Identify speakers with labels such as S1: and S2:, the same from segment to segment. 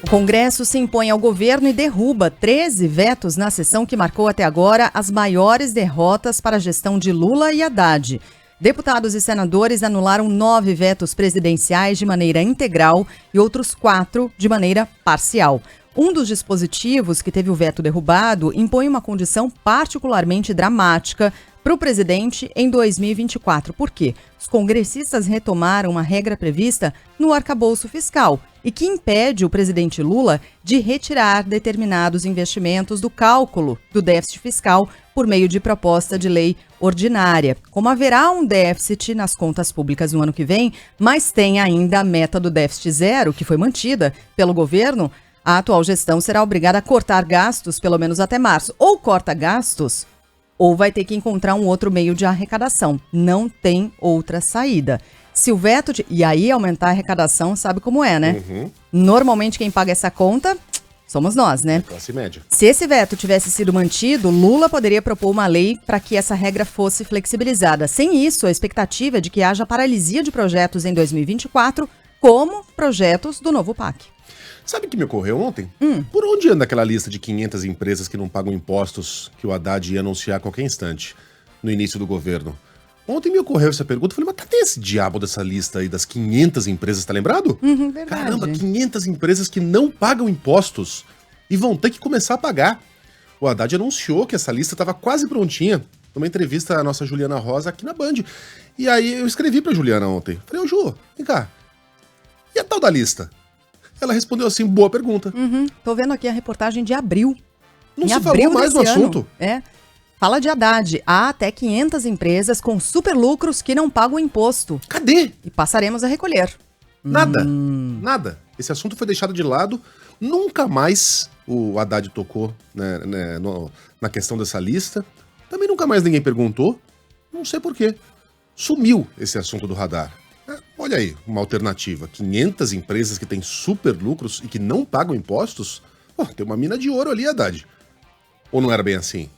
S1: O Congresso se impõe ao governo e derruba 13 vetos na sessão que marcou até agora as maiores derrotas para a gestão de Lula e Haddad. Deputados e senadores anularam 9 vetos presidenciais de maneira integral e outros 4 de maneira parcial. Um dos dispositivos que teve o veto derrubado impõe uma condição particularmente dramática para o presidente em 2024. Por quê? Os congressistas retomaram uma regra prevista no arcabouço fiscal e que impede o presidente Lula de retirar determinados investimentos do cálculo do déficit fiscal por meio de proposta de lei ordinária. Como haverá um déficit nas contas públicas no ano que vem, mas tem ainda a meta do déficit zero, que foi mantida pelo governo, a atual gestão será obrigada a cortar gastos pelo menos até março. Ou corta gastos, ou vai ter que encontrar um outro meio de arrecadação. Não tem outra saída. Se o veto... E aí aumentar a arrecadação, sabe como é, né? Normalmente quem paga essa conta somos nós, né?
S2: Classe média.
S1: Se esse veto tivesse sido mantido, Lula poderia propor uma lei para que essa regra fosse flexibilizada. Sem isso, a expectativa é de que haja paralisia de projetos em 2024, como projetos do novo PAC.
S2: Sabe o que me ocorreu ontem? Por onde anda aquela lista de 500 empresas que não pagam impostos que o Haddad ia anunciar a qualquer instante, no início do governo? Ontem me ocorreu essa pergunta, falei, mas cadê esse diabo dessa lista aí das 500 empresas, tá lembrado?
S1: Verdade.
S2: Caramba, 500 empresas que não pagam impostos e vão ter que começar a pagar. O Haddad anunciou que essa lista estava quase prontinha, numa entrevista à nossa Juliana Rosa aqui na Band. E aí eu escrevi pra Juliana ontem, falei, ô Ju, vem cá, e a tal da lista? Ela respondeu assim, boa pergunta.
S1: Tô vendo aqui a reportagem de abril.
S2: Não se falou mais no assunto.
S1: Fala de Haddad. Há até 500 empresas com super lucros que não pagam imposto.
S2: Cadê?
S1: E passaremos a recolher.
S2: Nada. Nada. Esse assunto foi deixado de lado. Nunca mais o Haddad tocou na questão dessa lista. Também nunca mais ninguém perguntou. Não sei por quê. Sumiu esse assunto do radar. Olha aí, uma alternativa. 500 empresas que têm super lucros e que não pagam impostos? Tem uma mina de ouro ali, Haddad. Ou não era bem assim?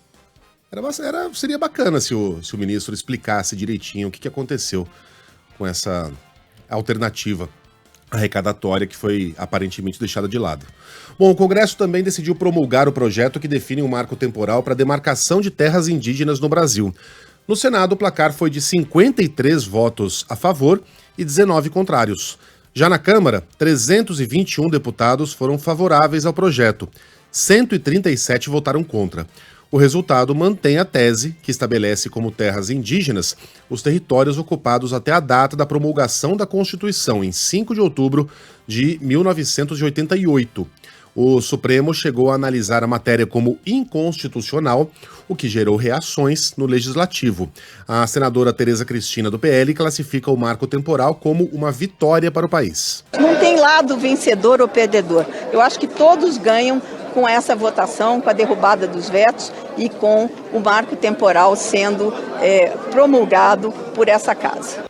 S2: Seria bacana se o ministro explicasse direitinho o que aconteceu com essa alternativa arrecadatória que foi aparentemente deixada de lado. Bom, o Congresso também decidiu promulgar o projeto que define um marco temporal para a demarcação de terras indígenas no Brasil. No Senado, o placar foi de 53 votos a favor e 19 contrários. Já na Câmara, 321 deputados foram favoráveis ao projeto. 137 votaram contra. O resultado mantém a tese que estabelece como terras indígenas os territórios ocupados até a data da promulgação da Constituição, em 5 de outubro de 1988. O Supremo chegou a analisar a matéria como inconstitucional, o que gerou reações no Legislativo. A senadora Tereza Cristina, do PL, classifica o marco temporal como uma vitória para o país.
S3: Não tem lado vencedor ou perdedor. Eu acho que todos ganham com essa votação, com a derrubada dos vetos e com o marco temporal sendo promulgado por essa casa.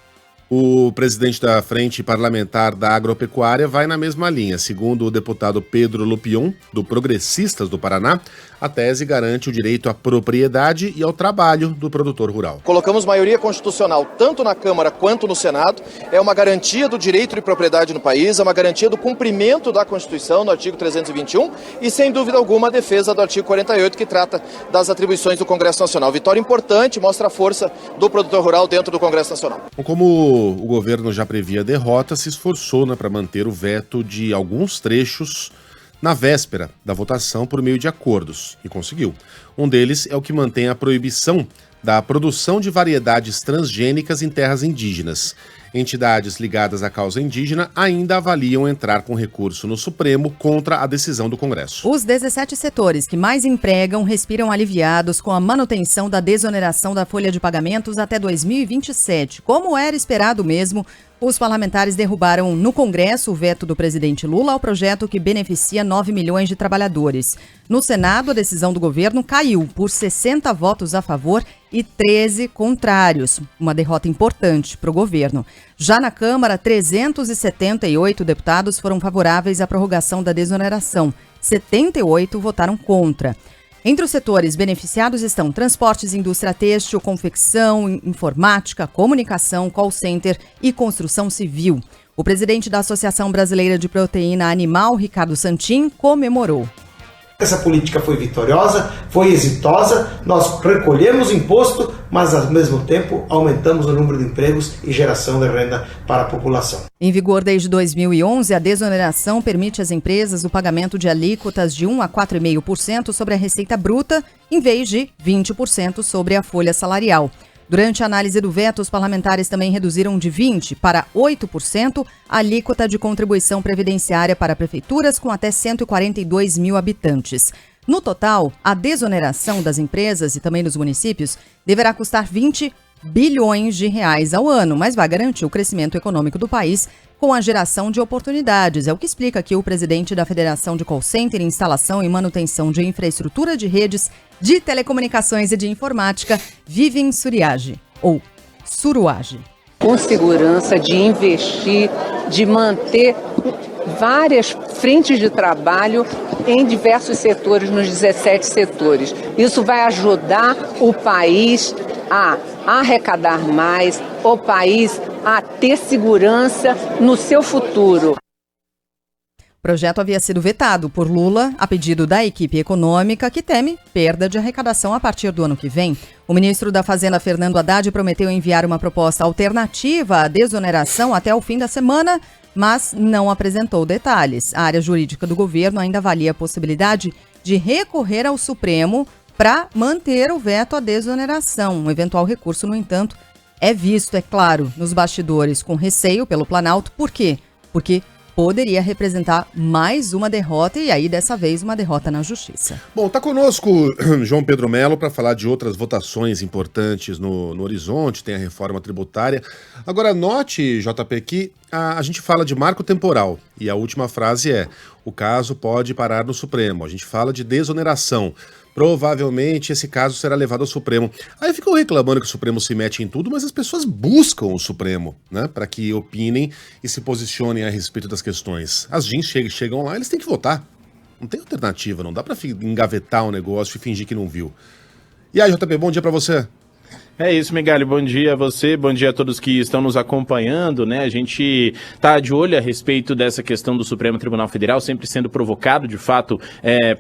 S2: O presidente da Frente Parlamentar da Agropecuária vai na mesma linha. Segundo o deputado Pedro Lupion, do Progressistas do Paraná, a tese garante o direito à propriedade e ao trabalho do produtor rural.
S4: Colocamos maioria constitucional tanto na Câmara quanto no Senado. É uma garantia do direito de propriedade no país, é uma garantia do cumprimento da Constituição no artigo 321 e, sem dúvida alguma, a defesa do artigo 48, que trata das atribuições do Congresso Nacional. Vitória importante, mostra a força do produtor rural dentro do Congresso Nacional.
S2: Como o governo já previa a derrota, se esforçou para manter o veto de alguns trechos na véspera da votação por meio de acordos, e conseguiu. Um deles é o que mantém a proibição da produção de variedades transgênicas em terras indígenas. Entidades ligadas à causa indígena ainda avaliam entrar com recurso no Supremo contra a decisão do Congresso.
S1: Os 17 setores que mais empregam respiram aliviados com a manutenção da desoneração da folha de pagamentos até 2027. Como era esperado mesmo, os parlamentares derrubaram no Congresso o veto do presidente Lula ao projeto que beneficia 9 milhões de trabalhadores. No Senado, a decisão do governo caiu por 60 votos a favor e 13 contrários. Uma derrota importante para o governo. Já na Câmara, 378 deputados foram favoráveis à prorrogação da desoneração. 78 votaram contra. Entre os setores beneficiados estão transportes, indústria têxtil, confecção, informática, comunicação, call center e construção civil. O presidente da Associação Brasileira de Proteína Animal, Ricardo Santin, comemorou.
S5: Essa política foi vitoriosa, foi exitosa, nós recolhemos imposto, mas ao mesmo tempo aumentamos o número de empregos e geração de renda para a população.
S1: Em vigor desde 2011, a desoneração permite às empresas o pagamento de alíquotas de 1 a 4,5% sobre a receita bruta, em vez de 20% sobre a folha salarial. Durante a análise do veto, os parlamentares também reduziram de 20% para 8% a alíquota de contribuição previdenciária para prefeituras com até 142 mil habitantes. No total, a desoneração das empresas e também dos municípios deverá custar 20 bilhões de reais ao ano, mas vai garantir o crescimento econômico do país com a geração de oportunidades. É o que explica aqui o presidente da Federação de Call Center, Instalação e Manutenção de Infraestrutura de Redes de Telecomunicações e de Informática, Vivian Suriage, ou Suruage.
S6: Com segurança de investir, de manter várias frentes de trabalho em diversos setores, nos 17 setores. Isso vai ajudar o país a arrecadar mais, o país a ter segurança no seu futuro.
S1: O projeto havia sido vetado por Lula a pedido da equipe econômica, que teme perda de arrecadação a partir do ano que vem. O ministro da Fazenda, Fernando Haddad, prometeu enviar uma proposta alternativa à desoneração até o fim da semana, mas não apresentou detalhes. A área jurídica do governo ainda avalia a possibilidade de recorrer ao Supremo para manter o veto à desoneração. Um eventual recurso, no entanto, é visto, é claro, nos bastidores com receio pelo Planalto. Por quê? Porque poderia representar mais uma derrota e aí, dessa vez, uma derrota na Justiça.
S2: Bom, tá conosco João Pedro Melo para falar de outras votações importantes no horizonte, tem a reforma tributária. Agora, note, JP, que a gente fala de marco temporal e a última frase é: o caso pode parar no Supremo. A gente fala de desoneração. Provavelmente esse caso será levado ao Supremo. Aí ficam reclamando que o Supremo se mete em tudo, mas as pessoas buscam o Supremo, né, para que opinem e se posicionem a respeito das questões. As gens chegam lá, eles têm que votar. Não tem alternativa, não dá para engavetar um negócio e fingir que não viu. E aí, JP, bom dia para você.
S7: É isso, Miguel, bom dia a você, bom dia a todos que estão nos acompanhando, né? A gente está de olho a respeito dessa questão do Supremo Tribunal Federal, sempre sendo provocado, de fato,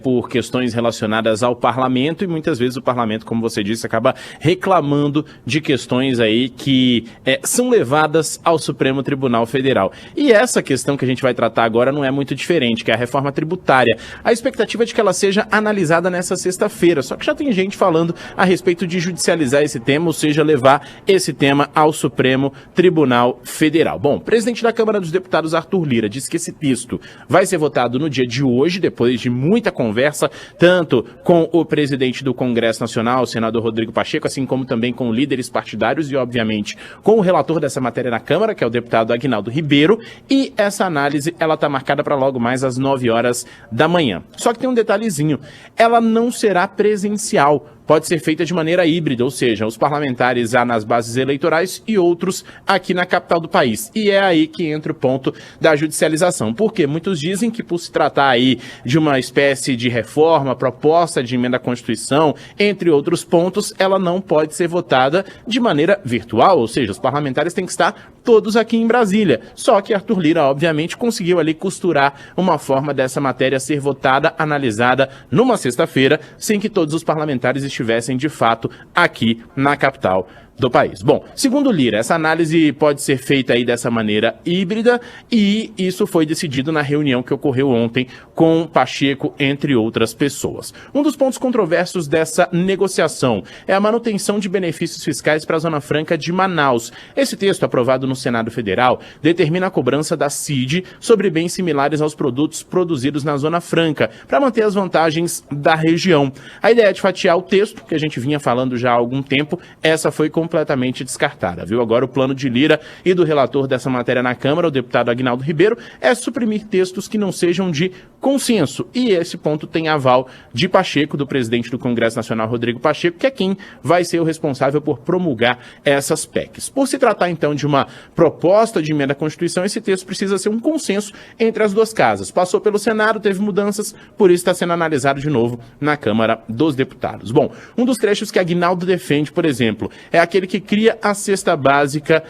S7: por questões relacionadas ao parlamento, e muitas vezes o parlamento, como você disse, acaba reclamando de questões aí que são levadas ao Supremo Tribunal Federal. E essa questão que a gente vai tratar agora não é muito diferente, que é a reforma tributária. A expectativa é de que ela seja analisada nessa sexta-feira, só que já tem gente falando a respeito de judicializar esse tema, ou seja, levar esse tema ao Supremo Tribunal Federal. Bom, o presidente da Câmara dos Deputados, Arthur Lira, disse que esse texto vai ser votado no dia de hoje, depois de muita conversa, tanto com o presidente do Congresso Nacional, o senador Rodrigo Pacheco, assim como também com líderes partidários e, obviamente, com o relator dessa matéria na Câmara, que é o deputado Aguinaldo Ribeiro, e essa análise, ela está marcada para logo mais às 9 horas da manhã. Só que tem um detalhezinho, ela não será presencial, pode ser feita de maneira híbrida, ou seja, os parlamentares nas bases eleitorais e outros aqui na capital do país. E é aí que entra o ponto da judicialização. Porque muitos dizem que, por se tratar aí de uma espécie de reforma, proposta de emenda à Constituição, entre outros pontos, ela não pode ser votada de maneira virtual, ou seja, os parlamentares têm que estar todos aqui em Brasília. Só que Arthur Lira, obviamente, conseguiu ali costurar uma forma dessa matéria ser votada, analisada numa sexta-feira, sem que todos os parlamentares estivessem, de fato, aqui na capital do país. Bom, segundo Lira, essa análise pode ser feita aí dessa maneira híbrida e isso foi decidido na reunião que ocorreu ontem com Pacheco, entre outras pessoas. Um dos pontos controversos dessa negociação é a manutenção de benefícios fiscais para a Zona Franca de Manaus. Esse texto, aprovado no Senado Federal, determina a cobrança da CID sobre bens similares aos produtos produzidos na Zona Franca, para manter as vantagens da região. A ideia é de fatiar o texto, que a gente vinha falando já há algum tempo, essa foi completamente descartada, viu? Agora o plano de Lira e do relator dessa matéria na Câmara, o deputado Aguinaldo Ribeiro, é suprimir textos que não sejam de consenso. E esse ponto tem aval de Pacheco, do presidente do Congresso Nacional, Rodrigo Pacheco, que é quem vai ser o responsável por promulgar essas PECs. Por se tratar, então, de uma proposta de emenda à Constituição, esse texto precisa ser um consenso entre as duas casas. Passou pelo Senado, teve mudanças, por isso está sendo analisado de novo na Câmara dos Deputados. Bom, um dos trechos que Aguinaldo defende, por exemplo, é aquele que cria a cesta básica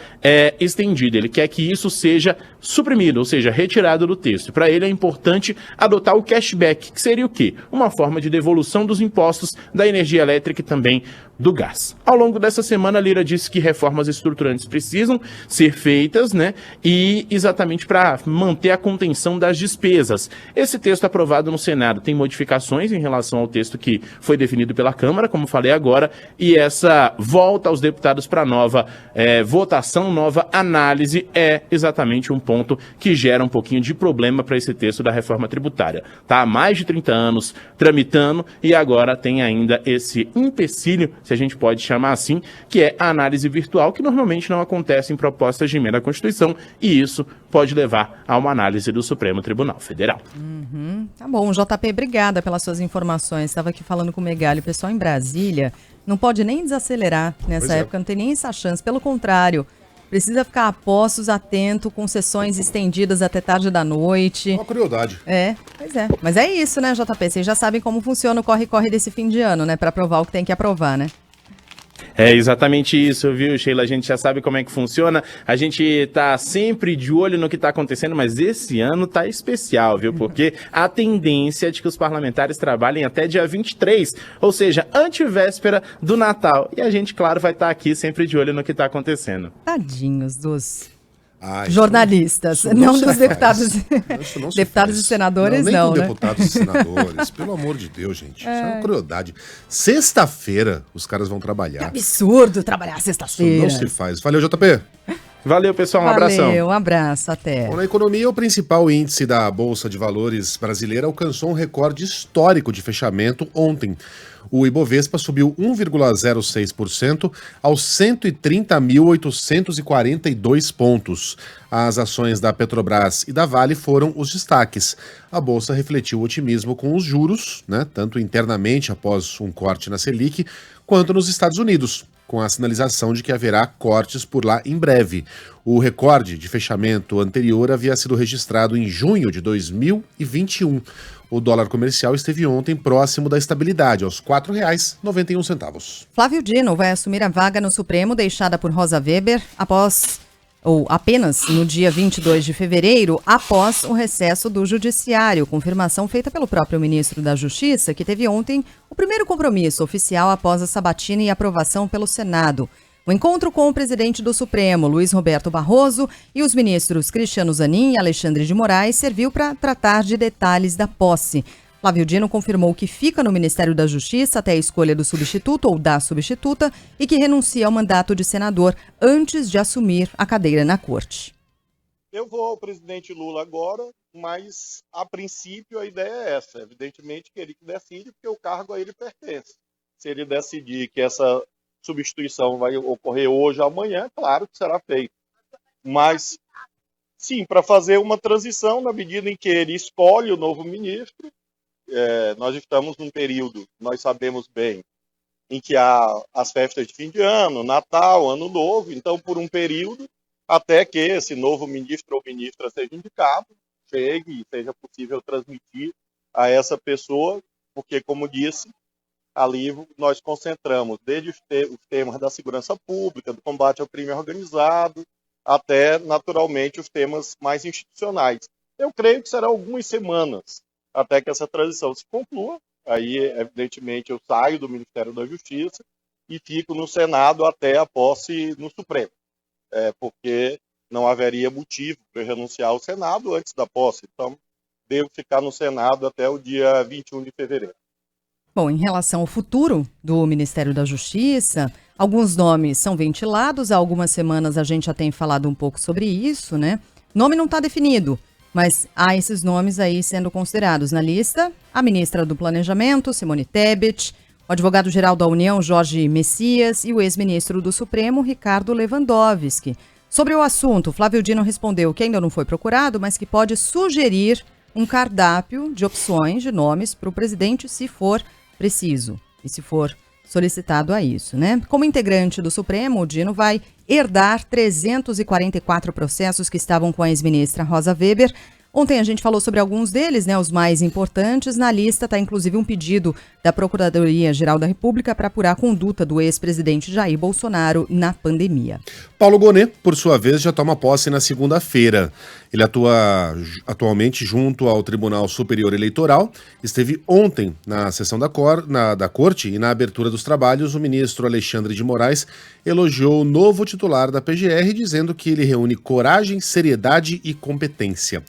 S7: estendida. Ele quer que isso seja suprimido, ou seja, retirado do texto. Para ele é importante adotar o cashback, que seria o quê? Uma forma de devolução dos impostos da energia elétrica e também do gás. Ao longo dessa semana, a Lira disse que reformas estruturantes precisam ser feitas, né? E exatamente para manter a contenção das despesas. Esse texto aprovado no Senado tem modificações em relação ao texto que foi definido pela Câmara, como falei agora, e essa volta aos deputados para nova votação, nova análise é exatamente um ponto que gera um pouquinho de problema para esse texto da reforma tributária. Tá há mais de 30 anos tramitando e agora tem ainda esse empecilho, se a gente pode chamar assim, que é a análise virtual, que normalmente não acontece em propostas de emenda à Constituição, e isso pode levar a uma análise do Supremo Tribunal Federal.
S1: Tá bom, JP, obrigada pelas suas informações. Estava aqui falando com o Megali, o pessoal em Brasília não pode nem desacelerar nessa época, não tem nem essa chance, pelo contrário, precisa ficar a postos, atento, com sessões estendidas até tarde da noite.
S2: Uma crueldade.
S1: Pois é. Mas é isso, né, JP? Vocês já sabem como funciona o corre-corre desse fim de ano, né? Para aprovar o que tem que aprovar, né?
S7: É exatamente isso, viu, Sheila? A gente já sabe como é que funciona. A gente tá sempre de olho no que tá acontecendo, mas esse ano tá especial, viu? Porque a tendência é de que os parlamentares trabalhem até dia 23, ou seja, antevéspera do Natal. E a gente, claro, vai estar aqui sempre de olho no que tá acontecendo.
S1: Tadinhos dos jornalistas, não dos deputados. Deputados e senadores,
S2: nem
S1: não,
S2: com
S1: né?
S2: deputados e senadores, pelo amor de Deus, gente. Isso é uma crueldade. Sexta-feira os caras vão trabalhar.
S1: Que absurdo trabalhar
S2: Isso
S1: sexta-feira.
S2: não se faz. Valeu, JP.
S7: Valeu, pessoal. Um abração.
S1: Valeu, um abraço, até.
S2: Bom, na economia, o principal índice da Bolsa de Valores brasileira alcançou um recorde histórico de fechamento ontem. O Ibovespa subiu 1,06% aos 130.842 pontos. As ações da Petrobras e da Vale foram os destaques. A Bolsa refletiu otimismo com os juros, né, tanto internamente após um corte na Selic, quanto nos Estados Unidos, com a sinalização de que haverá cortes por lá em breve. O recorde de fechamento anterior havia sido registrado em junho de 2021. O dólar comercial esteve ontem próximo da estabilidade, aos R$ 4,91.
S1: Flávio Dino vai assumir a vaga no Supremo deixada por Rosa Weber apenas no dia 22 de fevereiro, após o recesso do Judiciário, confirmação feita pelo próprio ministro da Justiça, que teve ontem o primeiro compromisso oficial após a sabatina e aprovação pelo Senado. O encontro com o presidente do Supremo, Luiz Roberto Barroso, e os ministros Cristiano Zanin e Alexandre de Moraes serviu para tratar de detalhes da posse. Flávio Dino confirmou que fica no Ministério da Justiça até a escolha do substituto ou da substituta e que renuncia ao mandato de senador antes de assumir a cadeira na corte.
S8: Eu vou ao presidente Lula agora, mas a princípio a ideia é essa. Evidentemente que ele que decide, porque o cargo a ele pertence. Se ele decidir que essa substituição vai ocorrer hoje ou amanhã, claro que será feito. Mas, sim, para fazer uma transição, na medida em que ele escolhe o novo ministro, nós estamos num período, nós sabemos bem, em que há as festas de fim de ano, Natal, Ano Novo, então por um período, até que esse novo ministro ou ministra seja indicado, chegue e seja possível transmitir a essa pessoa, porque, como disse, ali nós concentramos desde os temas da segurança pública, do combate ao crime organizado, até, naturalmente, os temas mais institucionais. Eu creio que serão algumas semanas até que essa transição se conclua. Aí, evidentemente, eu saio do Ministério da Justiça e fico no Senado até a posse no Supremo, porque não haveria motivo para eu renunciar ao Senado antes da posse. Então, devo ficar no Senado até o dia 21 de fevereiro.
S1: Bom, em relação ao futuro do Ministério da Justiça, alguns nomes são ventilados. Há algumas semanas a gente já tem falado um pouco sobre isso, né? Nome não está definido, mas há esses nomes aí sendo considerados na lista. A ministra do Planejamento, Simone Tebet, o advogado-geral da União, Jorge Messias, e o ex-ministro do Supremo, Ricardo Lewandowski. Sobre o assunto, Flávio Dino respondeu que ainda não foi procurado, mas que pode sugerir um cardápio de opções de nomes para o presidente, se for preciso e se for solicitado a isso, né? Como integrante do Supremo, o Dino vai herdar 344 processos que estavam com a ex-ministra Rosa Weber. Ontem a gente falou sobre alguns deles, né, os mais importantes. Na lista está inclusive um pedido da Procuradoria-Geral da República para apurar a conduta do ex-presidente Jair Bolsonaro na pandemia.
S2: Paulo Gonet, por sua vez, já toma posse na segunda-feira. Ele atua atualmente junto ao Tribunal Superior Eleitoral. Esteve ontem na sessão da Corte e na abertura dos trabalhos, o ministro Alexandre de Moraes elogiou o novo titular da PGR, dizendo que ele reúne coragem, seriedade e competência.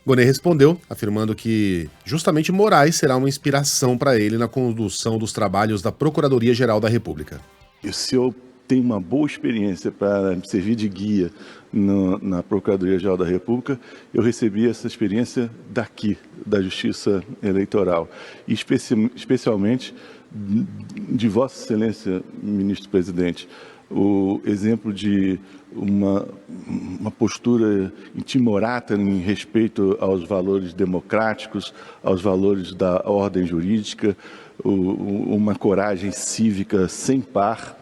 S2: Gonet respondeu, afirmando que justamente Moraes será uma inspiração para ele na condução dos trabalhos da Procuradoria-Geral da República.
S9: Se eu tenho uma boa experiência para servir de guia na Procuradoria-Geral da República, eu recebi essa experiência daqui, da Justiça Eleitoral, e especialmente de Vossa Excelência, Ministro-Presidente, o exemplo de uma postura intimorata em respeito aos valores democráticos, aos valores da ordem jurídica, uma coragem cívica sem par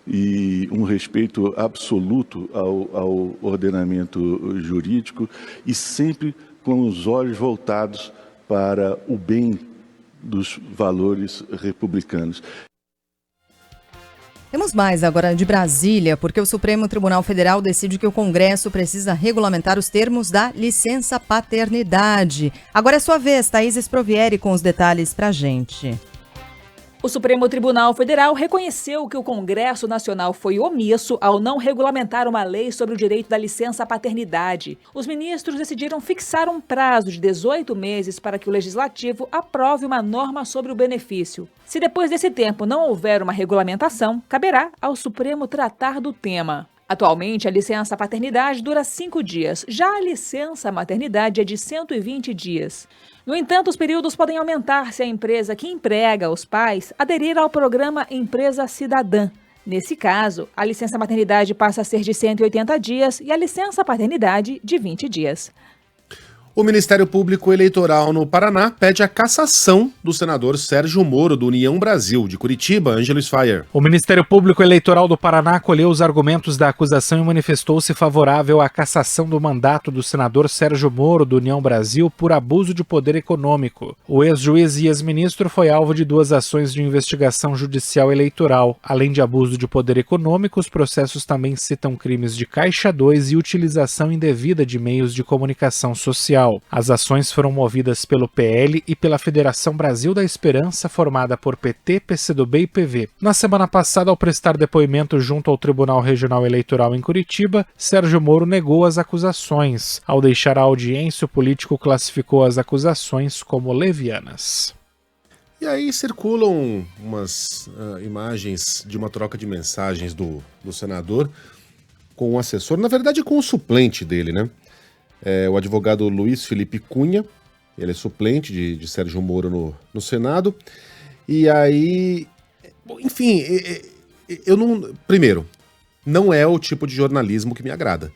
S9: e um respeito absoluto ao ordenamento jurídico e sempre com os olhos voltados para o bem dos valores republicanos.
S1: Temos mais agora de Brasília, porque o Supremo Tribunal Federal decide que o Congresso precisa regulamentar os termos da licença paternidade. Agora é sua vez, Thaís Esprovieri, com os detalhes pra gente.
S10: O Supremo Tribunal Federal reconheceu que o Congresso Nacional foi omisso ao não regulamentar uma lei sobre o direito da licença paternidade. Os ministros decidiram fixar um prazo de 18 meses para que o Legislativo aprove uma norma sobre o benefício. Se depois desse tempo não houver uma regulamentação, caberá ao Supremo tratar do tema. Atualmente, a licença paternidade dura 5 dias, já a licença maternidade é de 120 dias. No entanto, os períodos podem aumentar se a empresa que emprega os pais aderir ao programa Empresa Cidadã. Nesse caso, a licença maternidade passa a ser de 180 dias e a licença paternidade de 20 dias.
S2: O Ministério Público Eleitoral no Paraná pede a cassação do senador Sérgio Moro, do União Brasil, de Curitiba, Ângelo Sfayer.
S11: O Ministério Público Eleitoral do Paraná acolheu os argumentos da acusação e manifestou-se favorável à cassação do mandato do senador Sérgio Moro, do União Brasil, por abuso de poder econômico. O ex-juiz e ex-ministro foi alvo de 2 ações de investigação judicial eleitoral. Além de abuso de poder econômico, os processos também citam crimes de Caixa 2 e utilização indevida de meios de comunicação social. As ações foram movidas pelo PL e pela Federação Brasil da Esperança, formada por PT, PCdoB e PV. Na semana passada, ao prestar depoimento junto ao Tribunal Regional Eleitoral em Curitiba, Sérgio Moro negou as acusações. Ao deixar a audiência, o político classificou as acusações como levianas.
S2: E aí circulam umas imagens de uma troca de mensagens do senador com o assessor, na verdade com o suplente dele, né? O advogado Luiz Felipe Cunha, ele é suplente de Sérgio Moro no Senado, e aí, enfim, eu não... Primeiro, não é o tipo de jornalismo que me agrada.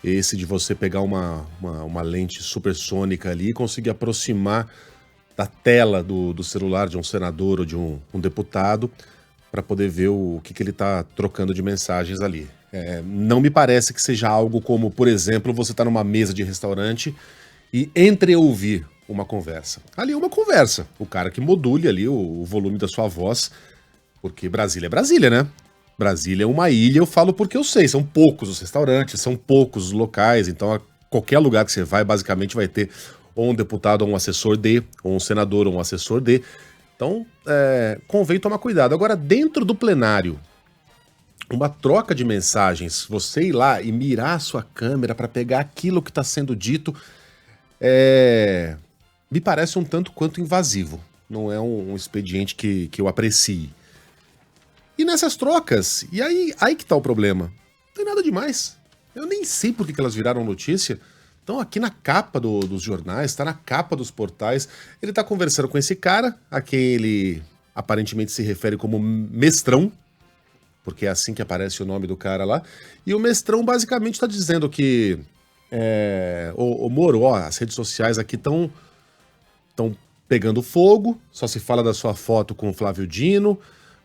S2: Esse de você pegar uma lente supersônica ali e conseguir aproximar da tela do celular de um senador ou de um deputado para poder ver o que ele está trocando de mensagens ali. Não me parece que seja algo como, por exemplo, você está numa mesa de restaurante e entreouvir uma conversa. Ali é uma conversa. O cara que module ali o volume da sua voz, porque Brasília é Brasília, né? Brasília é uma ilha, eu falo porque eu sei. São poucos os restaurantes, são poucos os locais, então a qualquer lugar que você vai, basicamente vai ter ou um deputado ou um assessor de, ou um senador ou um assessor de. Então, convém tomar cuidado. Agora, dentro do plenário, uma troca de mensagens, você ir lá e mirar a sua câmera para pegar aquilo que está sendo dito, me parece um tanto quanto invasivo. Não é um expediente que eu aprecie. E nessas trocas, e aí que tá o problema. Não tem nada demais. Eu nem sei por que elas viraram notícia. Então aqui na capa dos jornais, está na capa dos portais, ele está conversando com esse cara, a quem ele aparentemente se refere como Mestrão, porque é assim que aparece o nome do cara lá, e o Mestrão basicamente está dizendo que ô Moro, as redes sociais aqui estão pegando fogo, só se fala da sua foto com o Flávio Dino,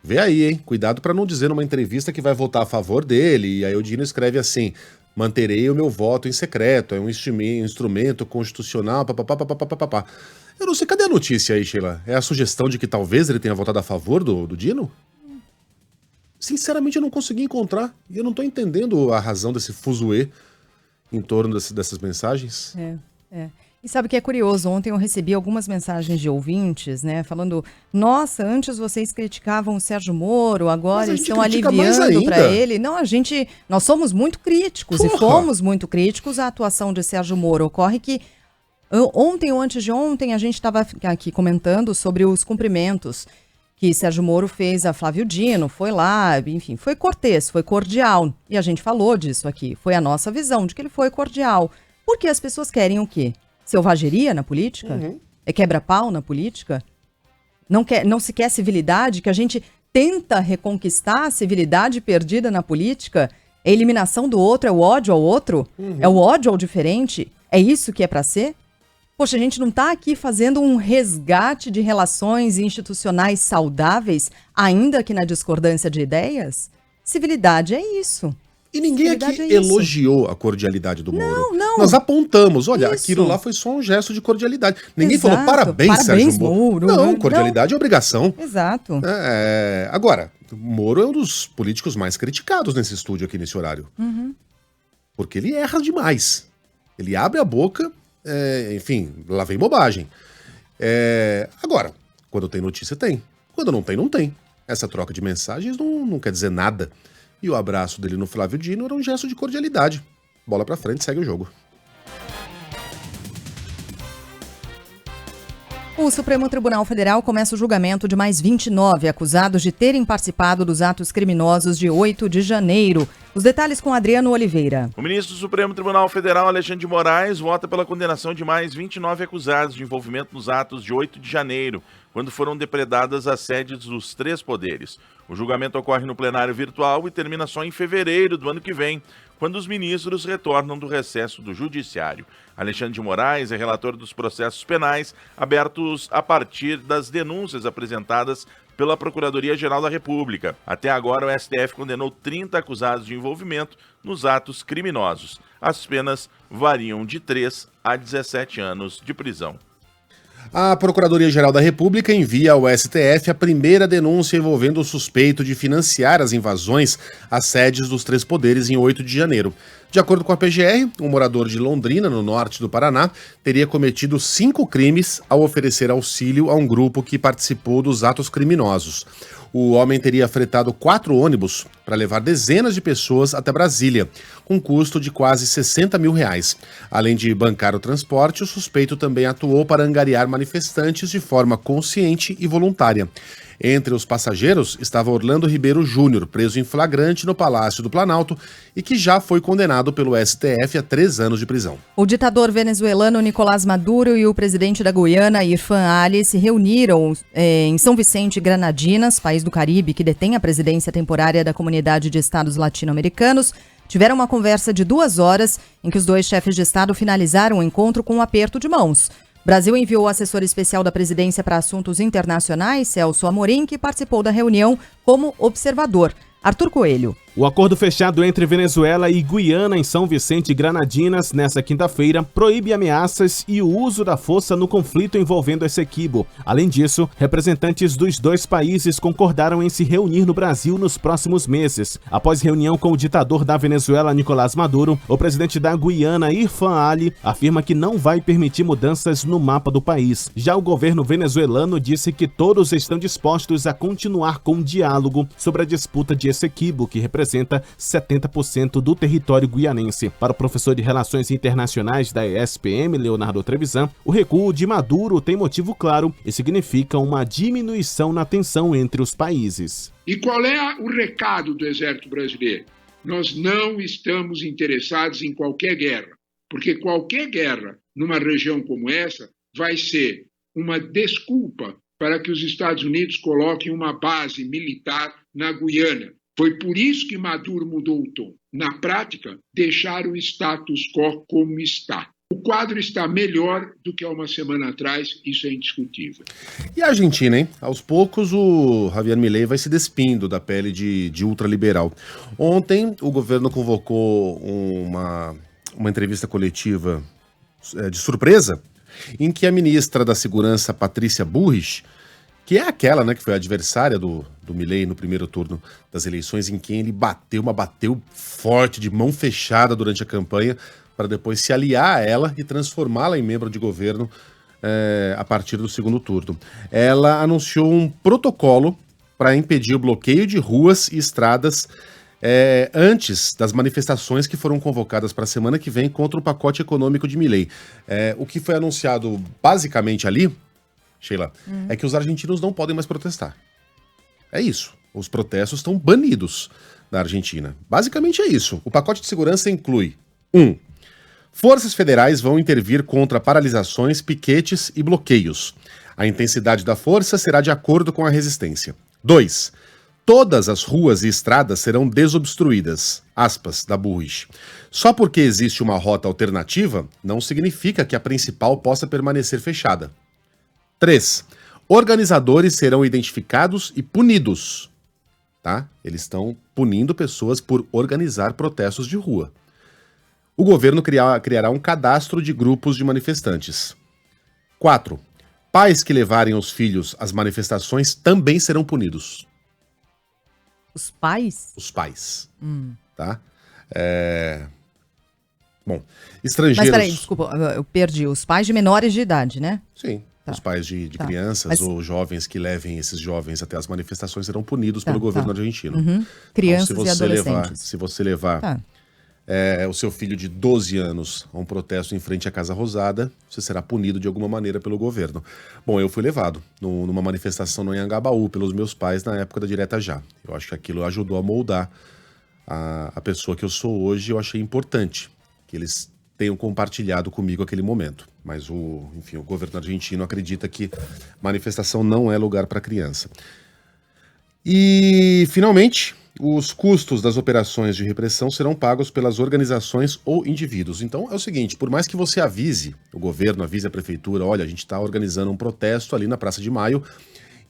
S2: vê aí, hein, cuidado para não dizer numa entrevista que vai votar a favor dele, e aí o Dino escreve assim, manterei o meu voto em secreto, é um instrumento constitucional, papapá. Eu não sei, cadê a notícia aí, Sheila? É a sugestão de que talvez ele tenha votado a favor do Dino? Sinceramente, eu não consegui encontrar. E eu não tô entendendo a razão desse fuzuê em torno dessas mensagens.
S1: E sabe o que é curioso? Ontem eu recebi algumas mensagens de ouvintes, né? Falando, nossa, antes vocês criticavam o Sérgio Moro, agora estão aliviando para ele. Não, nós somos muito críticos e fomos muito críticos à atuação de Sérgio Moro. Ocorre que ontem ou antes de ontem a gente estava aqui comentando sobre os cumprimentos que Sérgio Moro fez a Flávio Dino, foi lá, enfim, foi cortês, foi cordial. E a gente falou disso aqui, foi a nossa visão de que ele foi cordial. Porque as pessoas querem o quê? Selvageria na política? É quebra-pau na política? Não se quer civilidade? Que a gente tenta reconquistar a civilidade perdida na política? É a eliminação do outro, é o ódio ao outro? É o ódio ao diferente? É isso que é para ser? Poxa, a gente não está aqui fazendo um resgate de relações institucionais saudáveis, ainda que na discordância de ideias? Civilidade é isso.
S2: E ninguém aqui elogiou a cordialidade do Moro.
S1: Não.
S2: Nós apontamos, olha, aquilo lá foi só um gesto de cordialidade. Ninguém falou parabéns, Sérgio Moro. Não, cordialidade é obrigação.
S1: Exato.
S2: Agora, Moro é um dos políticos mais criticados nesse estúdio aqui nesse horário. Porque ele erra demais. Ele abre a boca, enfim, lá vem bobagem. Agora, quando tem notícia, tem. Quando não tem, não tem. Essa troca de mensagens não quer dizer nada. E o abraço dele no Flávio Dino era um gesto de cordialidade. Bola pra frente, segue o jogo.
S1: O Supremo Tribunal Federal começa o julgamento de mais 29 acusados de terem participado dos atos criminosos de 8 de janeiro. Os detalhes com Adriano Oliveira.
S12: O ministro do Supremo Tribunal Federal, Alexandre de Moraes, vota pela condenação de mais 29 acusados de envolvimento nos atos de 8 de janeiro, quando foram depredadas as sedes dos 3 poderes. O julgamento ocorre no plenário virtual e termina só em fevereiro do ano que vem, quando os ministros retornam do recesso do Judiciário. Alexandre de Moraes é relator dos processos penais abertos a partir das denúncias apresentadas pela Procuradoria-Geral da República. Até agora, o STF condenou 30 acusados de envolvimento nos atos criminosos. As penas variam de 3 a 17 anos de prisão.
S2: A Procuradoria-Geral da República envia ao STF a primeira denúncia envolvendo o suspeito de financiar as invasões às sedes dos 3 poderes em 8 de janeiro. De acordo com a PGR, um morador de Londrina, no norte do Paraná, teria cometido 5 crimes ao oferecer auxílio a um grupo que participou dos atos criminosos. O homem teria fretado 4 ônibus para levar dezenas de pessoas até Brasília, com custo de quase R$60 mil. Além de bancar o transporte, o suspeito também atuou para angariar manifestantes de forma consciente e voluntária. Entre os passageiros estava Orlando Ribeiro Júnior, preso em flagrante no Palácio do Planalto e que já foi condenado pelo STF a 3 anos de prisão.
S1: O ditador venezuelano Nicolás Maduro e o presidente da Guiana, Irfan Ali, se reuniram em São Vicente e Granadinas, país do Caribe que detém a presidência temporária da Comunidade de Estados Latino-Americanos. Tiveram uma conversa de 2 horas em que os 2 chefes de Estado finalizaram o encontro com um aperto de mãos. Brasil enviou o assessor especial da presidência para assuntos internacionais, Celso Amorim, que participou da reunião como observador. Arthur Coelho.
S13: O acordo fechado entre Venezuela e Guiana em São Vicente e Granadinas nesta quinta-feira proíbe ameaças e o uso da força no conflito envolvendo Essequibo. Além disso, representantes dos 2 países concordaram em se reunir no Brasil nos próximos meses. Após reunião com o ditador da Venezuela, Nicolás Maduro, o presidente da Guiana, Irfan Ali, afirma que não vai permitir mudanças no mapa do país. Já o governo venezuelano disse que todos estão dispostos a continuar com o diálogo sobre a disputa de Essequibo, que representa 70% do território guianense. Para o professor de Relações Internacionais da ESPM, Leonardo Trevisan, o recuo de Maduro tem motivo claro e significa uma diminuição na tensão entre os países.
S14: E qual é o recado do Exército Brasileiro? Nós não estamos interessados em qualquer guerra, porque qualquer guerra numa região como essa vai ser uma desculpa para que os Estados Unidos coloquem uma base militar na Guiana. Foi por isso que Maduro mudou o tom. Na prática, deixar o status quo como está. O quadro está melhor do que há uma semana atrás, isso é indiscutível.
S2: E a Argentina, hein? Aos poucos o Javier Milei vai se despindo da pele de ultraliberal. Ontem o governo convocou uma entrevista coletiva de surpresa, em que a ministra da Segurança, Patrícia Bullrich, que é aquela, né, que foi a adversária do Milei no primeiro turno das eleições, em quem ele bateu forte, de mão fechada durante a campanha, para depois se aliar a ela e transformá-la em membro de governo a partir do segundo turno. Ela anunciou um protocolo para impedir o bloqueio de ruas e estradas antes das manifestações que foram convocadas para a semana que vem contra o pacote econômico de Milei. O que foi anunciado basicamente ali, Sheila, é que os argentinos não podem mais protestar. É isso. Os protestos estão banidos da Argentina. Basicamente é isso. O pacote de segurança inclui 1. Forças federais vão intervir contra paralisações, piquetes e bloqueios. A intensidade da força será de acordo com a resistência. 2. Todas as ruas e estradas serão desobstruídas, aspas, da Bullrich. Só porque existe uma rota alternativa, não significa que a principal possa permanecer fechada. 3. Organizadores serão identificados e punidos. Tá? Eles estão punindo pessoas por organizar protestos de rua. O governo criará um cadastro de grupos de manifestantes. 4. Pais que levarem os filhos às manifestações também serão punidos.
S1: Os pais?
S2: Os pais. Tá? Bom, estrangeiros...
S1: Mas peraí, desculpa, eu perdi. Os pais de menores de idade, né?
S2: Sim.
S1: Tá.
S2: Os pais de crianças ou jovens que levem esses jovens até as manifestações serão punidos pelo governo argentino.
S1: Crianças
S2: então,
S1: e adolescentes.
S2: Se você levar o seu filho de 12 anos a um protesto em frente à Casa Rosada, você será punido de alguma maneira pelo governo. Bom, eu fui levado numa manifestação no Anhangabaú pelos meus pais na época da Direta Já. Eu acho que aquilo ajudou a moldar a pessoa que eu sou hoje. Eu achei importante que eles tenham compartilhado comigo aquele momento. Mas o governo argentino acredita que manifestação não é lugar para criança. E, finalmente, os custos das operações de repressão serão pagos pelas organizações ou indivíduos. Então é o seguinte, por mais que você avise, o governo avise a prefeitura, olha, a gente está organizando um protesto ali na Praça de Maio,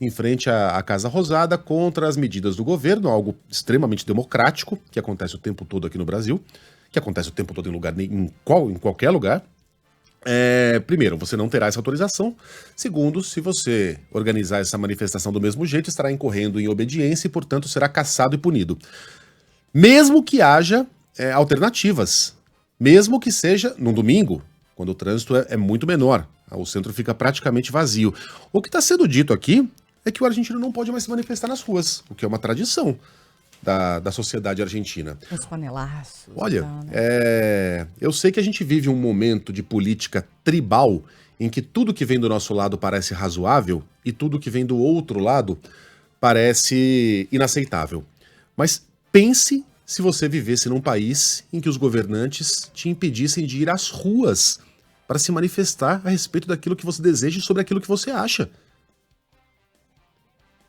S2: em frente à Casa Rosada, contra as medidas do governo, algo extremamente democrático, que acontece o tempo todo aqui no Brasil, que acontece o tempo todo em qualquer lugar. Primeiro, você não terá essa autorização. Segundo, se você organizar essa manifestação do mesmo jeito, estará incorrendo em obediência e, portanto, será caçado e punido. Mesmo que haja alternativas. Mesmo que seja num domingo, quando o trânsito é muito menor. O centro fica praticamente vazio. O que está sendo dito aqui é que o argentino não pode mais se manifestar nas ruas, o que é uma tradição da sociedade argentina.
S1: Os panelaços.
S2: Olha, eu sei que a gente vive um momento de política tribal em que tudo que vem do nosso lado parece razoável e tudo que vem do outro lado parece inaceitável. Mas pense se você vivesse num país em que os governantes te impedissem de ir às ruas para se manifestar a respeito daquilo que você deseja e sobre aquilo que você acha.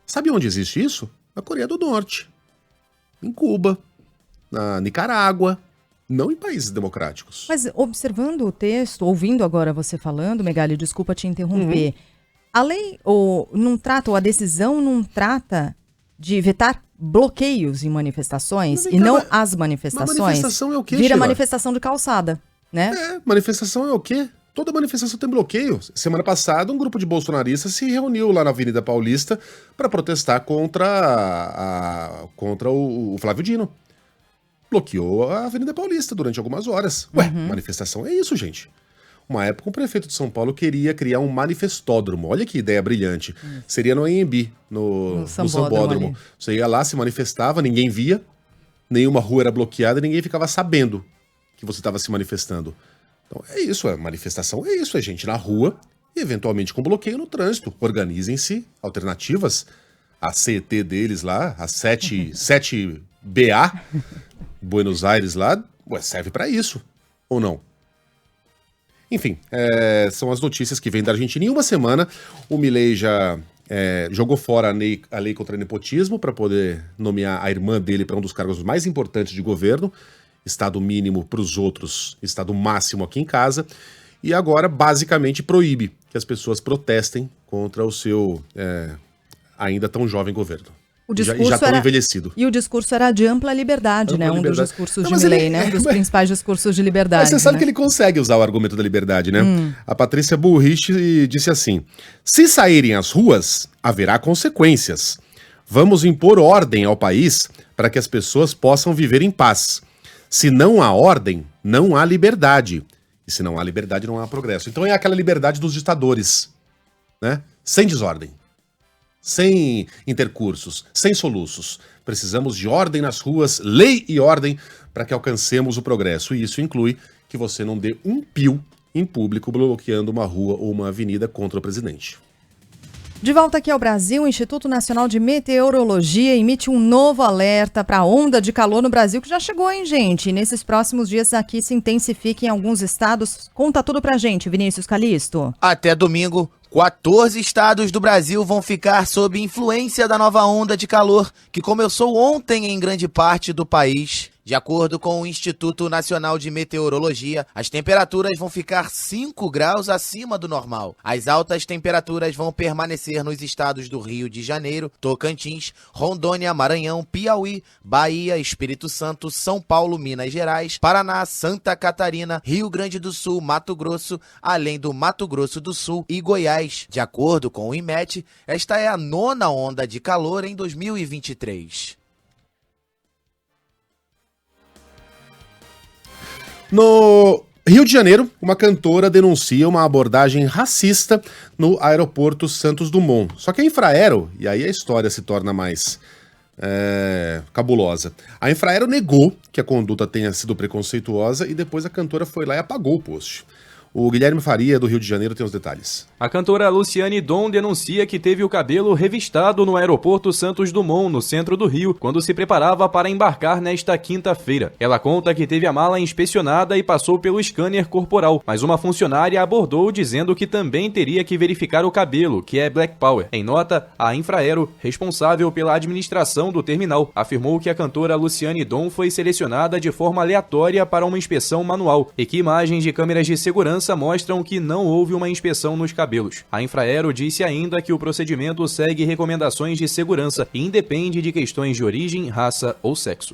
S2: Sabe onde existe isso? Na Coreia do Norte. Em Cuba, na Nicarágua, não em países democráticos.
S1: Mas observando o texto, ouvindo agora você falando, Megali, desculpa te interromper, a lei não trata, ou a decisão não trata de vetar bloqueios em manifestações e não as manifestações.
S2: Manifestação é o quê,
S1: Vira
S2: Sheila?
S1: manifestação de calçada, né?
S2: Manifestação é o quê? Toda manifestação tem bloqueio. Semana passada, um grupo de bolsonaristas se reuniu lá na Avenida Paulista para protestar contra o Flávio Dino. Bloqueou a Avenida Paulista durante algumas horas. Manifestação é isso, gente. Uma época, o prefeito de São Paulo queria criar um manifestódromo. Olha que ideia brilhante. Seria no AMB, no Sambódromo. Você ia lá, se manifestava, ninguém via, nenhuma rua era bloqueada e ninguém ficava sabendo que você estava se manifestando. Então é isso, manifestação é isso, gente na rua e eventualmente com bloqueio no trânsito. Organizem-se alternativas. A CET deles lá, a 7BA, Buenos Aires lá, serve para isso, ou não? Enfim, são as notícias que vêm da Argentina. Em uma semana, o Milei já jogou fora a lei contra nepotismo para poder nomear a irmã dele para um dos cargos mais importantes de governo. Estado mínimo para os outros, estado máximo aqui em casa. e agora basicamente proíbe que as pessoas protestem contra o seu ainda tão jovem governo.
S1: O discurso
S2: já tão envelhecido.
S1: E o discurso era de ampla liberdade, né? Um dos discursos de Milei, né? Um dos principais discursos de liberdade.
S2: Mas você sabe
S1: né?
S2: que ele consegue usar o argumento da liberdade, né? A Patrícia Bullrich disse assim: se saírem às ruas, haverá consequências. Vamos impor ordem ao país para que as pessoas possam viver em paz. Se não há ordem, não há liberdade. E se não há liberdade, não há progresso. Então é aquela liberdade dos ditadores, né? Sem desordem. Sem intercursos, sem soluços. Precisamos de ordem nas ruas, lei e ordem, para que alcancemos o progresso. E isso inclui que você não dê um pio em público bloqueando uma rua ou uma avenida contra o presidente.
S1: De volta aqui ao Brasil, o Instituto Nacional de Meteorologia emite um novo alerta para a onda de calor no Brasil, que já chegou, hein, gente? E nesses próximos dias aqui se intensifica em alguns estados. Conta tudo pra gente, Vinícius Calisto.
S15: Até domingo, 14 estados do Brasil vão ficar sob influência da nova onda de calor, que começou ontem em grande parte do país. De acordo com o Instituto Nacional de Meteorologia, as temperaturas vão ficar 5 graus acima do normal. As altas temperaturas vão permanecer nos estados do Rio de Janeiro, Tocantins, Rondônia, Maranhão, Piauí, Bahia, Espírito Santo, São Paulo, Minas Gerais, Paraná, Santa Catarina, Rio Grande do Sul, Mato Grosso, além do Mato Grosso do Sul e Goiás. De acordo com o IMET, esta é a 9ª onda de calor em 2023.
S2: No Rio de Janeiro, uma cantora denuncia uma abordagem racista no aeroporto Santos Dumont. Só que a Infraero, e aí a história se torna mais cabulosa. A Infraero negou que a conduta tenha sido preconceituosa e depois a cantora foi lá e apagou o post. O Guilherme Faria, do Rio de Janeiro, tem os detalhes.
S16: A cantora Luciane Dom denuncia que teve o cabelo revistado no aeroporto Santos Dumont, no centro do Rio, quando se preparava para embarcar nesta quinta-feira. Ela conta que teve a mala inspecionada e passou pelo scanner corporal, mas uma funcionária abordou dizendo que também teria que verificar o cabelo, que é Black Power. Em nota, a Infraero, responsável pela administração do terminal, afirmou que a cantora Luciane Dom foi selecionada de forma aleatória para uma inspeção manual e que imagens de câmeras de segurança mostram que não houve uma inspeção nos cabelos. A Infraero disse ainda que o procedimento segue recomendações de segurança e independe de questões de origem, raça ou sexo.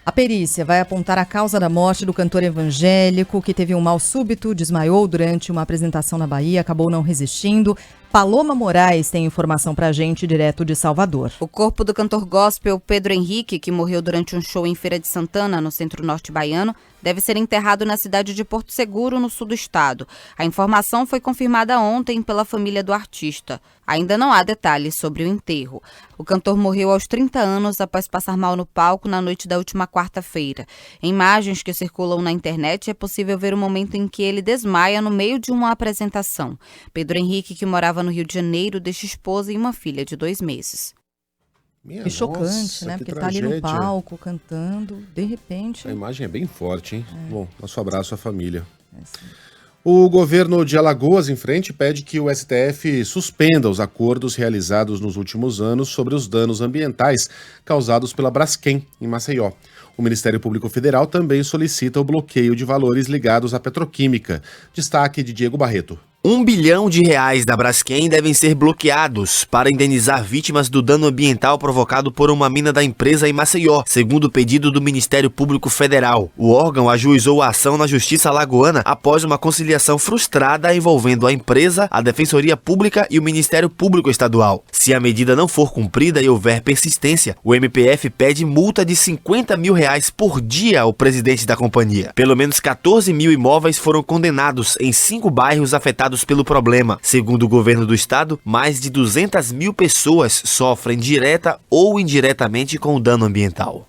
S1: A perícia vai apontar a causa da morte do cantor evangélico, que teve um mal súbito, desmaiou durante uma apresentação na Bahia, acabou não resistindo. Paloma Moraes tem informação pra gente direto de Salvador.
S17: O corpo do cantor gospel Pedro Henrique, que morreu durante um show em Feira de Santana, no centro-norte baiano, deve ser enterrado na cidade de Porto Seguro, no sul do estado. A informação foi confirmada ontem pela família do artista. Ainda não há detalhes sobre o enterro. O cantor morreu aos 30 anos após passar mal no palco na noite da última quarta-feira. Em imagens que circulam na internet, é possível ver o momento em que ele desmaia no meio de uma apresentação. Pedro Henrique, que morava no Rio de Janeiro, deixa esposa e uma filha de 2 meses.
S1: Que chocante, né? Porque ele tá ali no palco, cantando, de repente...
S2: A imagem é bem forte, hein? Bom, nosso abraço à família. O governo de Alagoas, em frente, pede que o STF suspenda os acordos realizados nos últimos anos sobre os danos ambientais causados pela Braskem, em Maceió. O Ministério Público Federal também solicita o bloqueio de valores ligados à petroquímica. Destaque de Diego Barreto.
S18: R$1 bilhão da Braskem devem ser bloqueados para indenizar vítimas do dano ambiental provocado por uma mina da empresa em Maceió, segundo o pedido do Ministério Público Federal. O órgão ajuizou a ação na Justiça Alagoana após uma conciliação frustrada envolvendo a empresa, a Defensoria Pública e o Ministério Público Estadual. Se a medida não for cumprida e houver persistência, o MPF pede multa de R$50 mil por dia ao presidente da companhia. Pelo menos 14 mil imóveis foram condenados em 5 bairros afetados pelo problema. Segundo o governo do estado, mais de 200 mil pessoas sofrem direta ou indiretamente com o dano ambiental.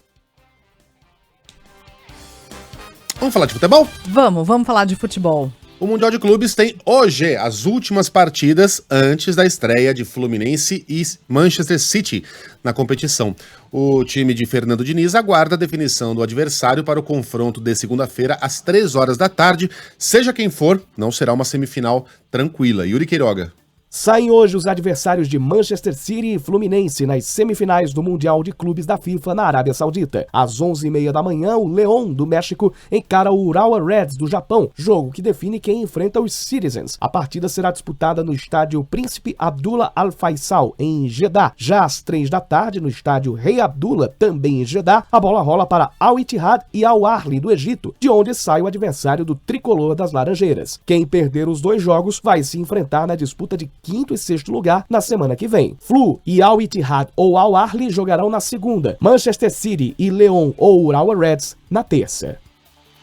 S2: Vamos falar de futebol?
S1: Vamos falar de futebol.
S2: O Mundial de Clubes tem hoje as últimas partidas antes da estreia de Fluminense e Manchester City na competição. O time de Fernando Diniz aguarda a definição do adversário para o confronto de segunda-feira às 3 horas da tarde. Seja quem for, não será uma semifinal tranquila. Yuri Queiroga.
S19: Saem hoje os adversários de Manchester City e Fluminense nas semifinais do Mundial de Clubes da FIFA na Arábia Saudita. Às 11h30 da manhã, o León do México encara o Urawa Reds do Japão, jogo que define quem enfrenta os Citizens. A partida será disputada no estádio Príncipe Abdullah Al Faisal, em Jeddah. Já às 3 da tarde, no estádio Rei Abdullah, também em Jeddah, a bola rola para Al Ittihad e Al Ahly do Egito, de onde sai o adversário do tricolor das Laranjeiras. Quem perder os dois jogos vai se enfrentar na disputa de 5º e 6º lugar na semana que vem. Flu e Al Ittihad ou Al Ahly jogarão na segunda, Manchester City e León ou Urawa Reds na terça.